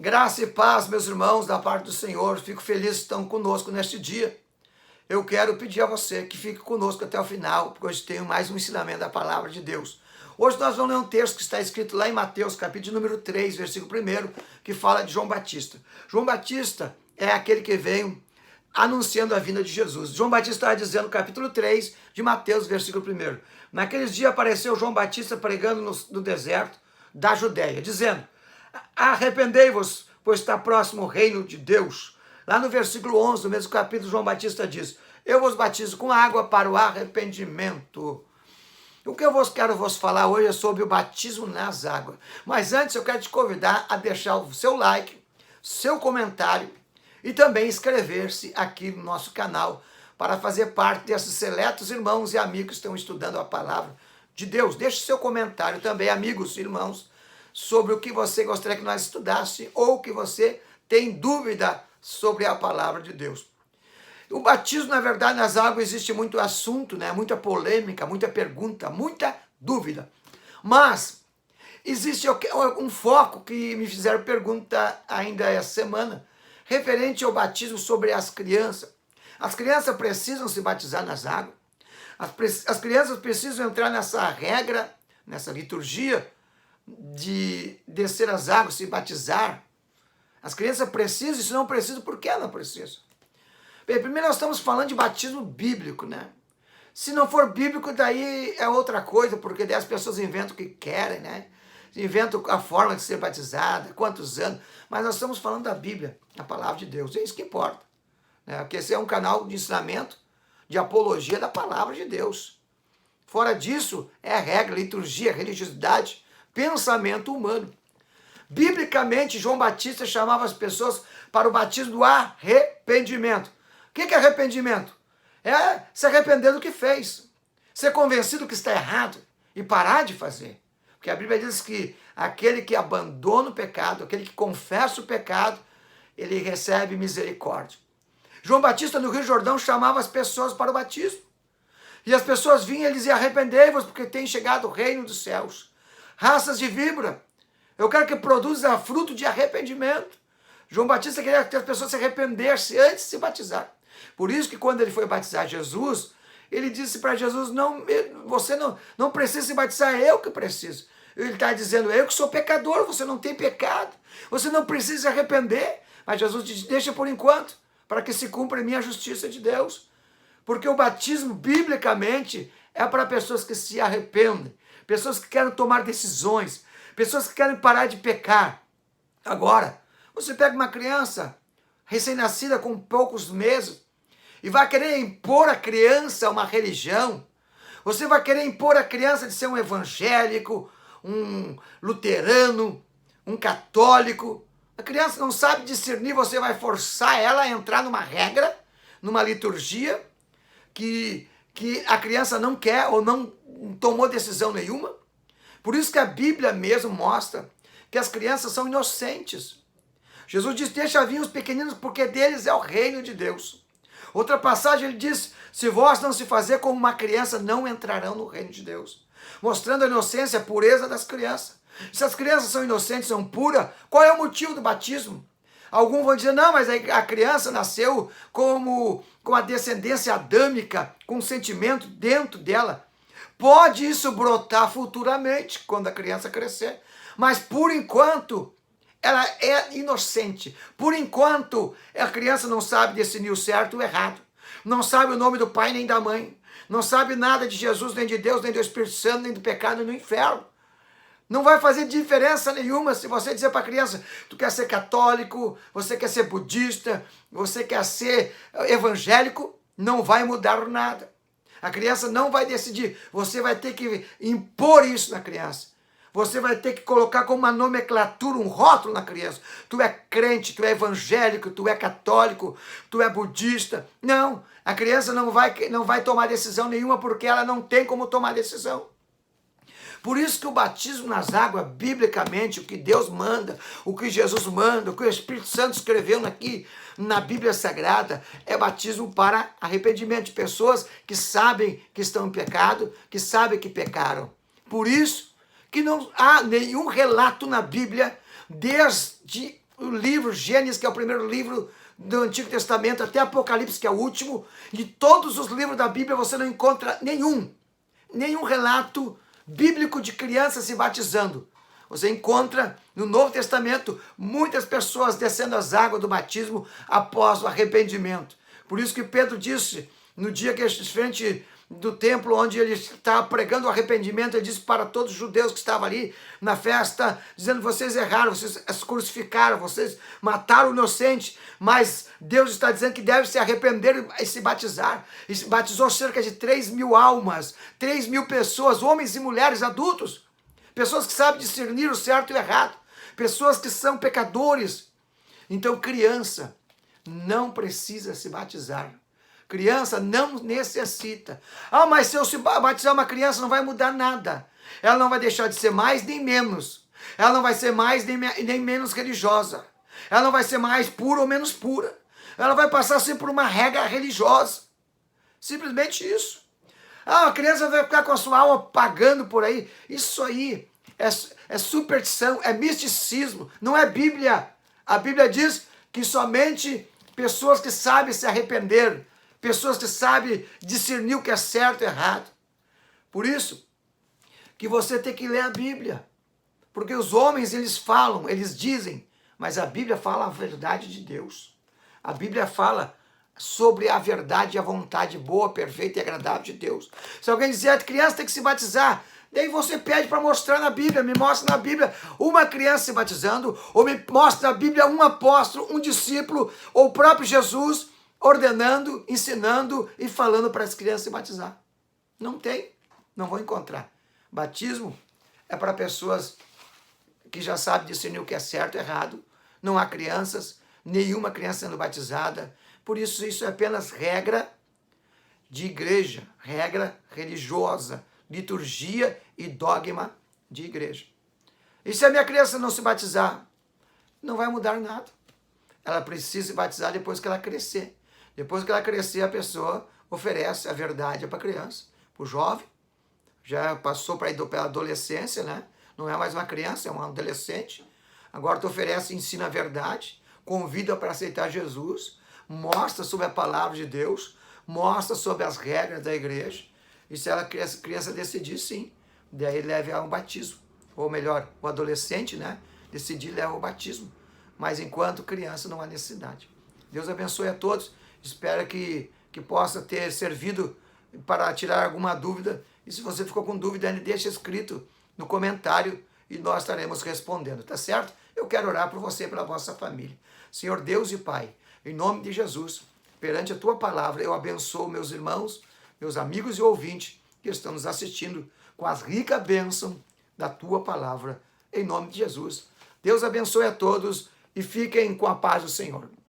Graça e paz, meus irmãos, da parte do Senhor. Fico feliz que estão conosco neste dia. Eu quero pedir a você que fique conosco até o final, porque hoje tenho mais um ensinamento da palavra de Deus. Hoje nós vamos ler um texto que está escrito lá em Mateus, capítulo número 3, versículo 1, que fala de João Batista. João Batista é aquele que veio anunciando a vinda de Jesus. João Batista está dizendo no capítulo 3 de Mateus, versículo 1. Naqueles dias apareceu João Batista pregando no deserto da Judéia, dizendo: arrependei-vos, pois está próximo o reino de Deus. Lá no versículo 11 do mesmo capítulo, João Batista diz: eu vos batizo com água para o arrependimento. O que eu quero vos falar hoje é sobre o batismo nas águas. Mas antes eu quero te convidar a deixar o seu like, seu comentário e também inscrever-se aqui no nosso canal para fazer parte desses seletos irmãos e amigos que estão estudando a palavra de Deus. Deixe seu comentário também, amigos e irmãos, sobre o que você gostaria que nós estudasse ou que você tem dúvida sobre a palavra de Deus. O batismo, na verdade, nas águas existe muito assunto, né? Muita polêmica, muita pergunta, muita dúvida. Mas existe um foco que me fizeram pergunta ainda essa semana, referente ao batismo sobre as crianças. As crianças precisam se batizar nas águas? As crianças precisam entrar nessa regra, nessa liturgia de descer as águas, se batizar? As crianças precisam, e se não precisam, por que elas não precisam? Bem, primeiro nós estamos falando de batismo bíblico, né? Se não for bíblico, daí é outra coisa, porque daí as pessoas inventam o que querem, né? Inventam a forma de ser batizada, quantos anos, mas nós estamos falando da Bíblia, a palavra de Deus, é isso que importa, né? Porque esse é um canal de ensinamento, de apologia da palavra de Deus. Fora disso, é a regra, liturgia, religiosidade, pensamento humano. Biblicamente, João Batista chamava as pessoas para o batismo do arrependimento. O que é arrependimento? É se arrepender do que fez, ser convencido que está errado e parar de fazer. Porque a Bíblia diz que aquele que abandona o pecado, aquele que confessa o pecado, ele recebe misericórdia. João Batista, no Rio Jordão, chamava as pessoas para o batismo. E as pessoas vinham e ele dizia: arrependei-vos, porque tem chegado o reino dos céus. Raças de víbora, eu quero que produza fruto de arrependimento. João Batista queria que as pessoas se arrependessem antes de se batizar. Por isso que quando ele foi batizar Jesus, ele disse para Jesus: não, você não precisa se batizar, eu que preciso. Ele está dizendo: eu que sou pecador, você não tem pecado, você não precisa se arrepender. Mas Jesus diz: deixa por enquanto, para que se cumpra a minha justiça de Deus. Porque o batismo, biblicamente, é para pessoas que se arrependem, pessoas que querem tomar decisões, pessoas que querem parar de pecar. Agora, você pega uma criança recém-nascida com poucos meses e vai querer impor à criança uma religião. Você vai querer impor à criança de ser um evangélico, um luterano, um católico. A criança não sabe discernir, você vai forçar ela a entrar numa regra, numa liturgia que a criança não quer ou não tomou decisão nenhuma. Por isso que a Bíblia mesmo mostra que as crianças são inocentes. Jesus diz: deixa vir os pequeninos, porque deles é o reino de Deus. Outra passagem ele diz: se vós não se fazer como uma criança, não entrarão no reino de Deus. Mostrando a inocência, a pureza das crianças. Se as crianças são inocentes, são puras, qual é o motivo do batismo? Alguns vão dizer: não, mas a criança nasceu com a descendência adâmica, com um sentimento dentro dela. Pode isso brotar futuramente, quando a criança crescer. Mas por enquanto, ela é inocente. Por enquanto, a criança não sabe discernir o certo e o errado. Não sabe o nome do pai nem da mãe. Não sabe nada de Jesus, nem de Deus, nem do Espírito Santo, nem do pecado, nem do inferno. Não vai fazer diferença nenhuma se você dizer para a criança: tu quer ser católico, você quer ser budista, você quer ser evangélico, não vai mudar nada. A criança não vai decidir, você vai ter que impor isso na criança. Você vai ter que colocar como uma nomenclatura, um rótulo na criança. Tu é crente, tu é evangélico, tu é católico, tu é budista. Não, a criança não vai tomar decisão nenhuma, porque ela não tem como tomar decisão. Por isso que o batismo nas águas, biblicamente, o que Deus manda, o que Jesus manda, o que o Espírito Santo escreveu aqui na Bíblia Sagrada, é batismo para arrependimento de pessoas que sabem que estão em pecado, que sabem que pecaram. Por isso que não há nenhum relato na Bíblia, desde o livro Gênesis, que é o primeiro livro do Antigo Testamento, até Apocalipse, que é o último, de todos os livros da Bíblia você não encontra nenhum relato bíblico de criança se batizando. Você encontra no Novo Testamento muitas pessoas descendo as águas do batismo após o arrependimento. Por isso que Pedro disse, no dia que frente do templo, onde ele estava pregando o arrependimento, ele disse para todos os judeus que estavam ali na festa, dizendo: vocês erraram, vocês as crucificaram, vocês mataram o inocente, mas Deus está dizendo que deve se arrepender e se batizar. E se batizou cerca de 3.000 almas, 3.000 pessoas, homens e mulheres adultos, pessoas que sabem discernir o certo e o errado, pessoas que são pecadores. Então, criança não precisa se batizar. Criança não necessita. Ah, mas se eu se batizar uma criança não vai mudar nada. Ela não vai deixar de ser mais nem menos. Ela não vai ser mais nem menos religiosa. Ela não vai ser mais pura ou menos pura. Ela vai passar sempre por uma regra religiosa. Simplesmente isso. Ah, a criança vai ficar com a sua alma pagando por aí. Isso aí é superstição, é misticismo, não é Bíblia. A Bíblia diz que somente pessoas que sabem se arrepender, pessoas que sabem discernir o que é certo e errado. Por isso que você tem que ler a Bíblia. Porque os homens, eles falam, eles dizem, mas a Bíblia fala a verdade de Deus. A Bíblia fala sobre a verdade e a vontade boa, perfeita e agradável de Deus. Se alguém dizer que a criança tem que se batizar, daí você pede para mostrar na Bíblia, me mostra na Bíblia uma criança se batizando, ou me mostra na Bíblia um apóstolo, um discípulo, ou o próprio Jesus ordenando, ensinando e falando para as crianças se batizar. Não tem, não vou encontrar. Batismo é para pessoas que já sabem discernir o que é certo e errado. Não há crianças, nenhuma criança sendo batizada. Por isso, isso é apenas regra de igreja, regra religiosa, liturgia e dogma de igreja. E se a minha criança não se batizar, não vai mudar nada. Ela precisa se batizar depois que ela crescer. Depois que ela crescer, a pessoa oferece a verdade para a criança, para o jovem. Já passou para a adolescência, né? Não é mais uma criança, é um adolescente. Agora tu oferece, ensina a verdade, convida para aceitar Jesus, mostra sobre a palavra de Deus, mostra sobre as regras da igreja. E se a criança decidir, sim, daí leve a um batismo. Ou melhor, o adolescente, né? Decidir, leva ao batismo. Mas enquanto criança não há necessidade. Deus abençoe a todos. Espero que possa ter servido para tirar alguma dúvida. E se você ficou com dúvida, ainda deixa escrito no comentário e nós estaremos respondendo, tá certo? Eu quero orar por você e pela vossa família. Senhor Deus e Pai, em nome de Jesus, perante a Tua palavra, eu abençoo meus irmãos, meus amigos e ouvintes que estão nos assistindo com as ricas bênçãos da Tua palavra, em nome de Jesus. Deus abençoe a todos e fiquem com a paz do Senhor.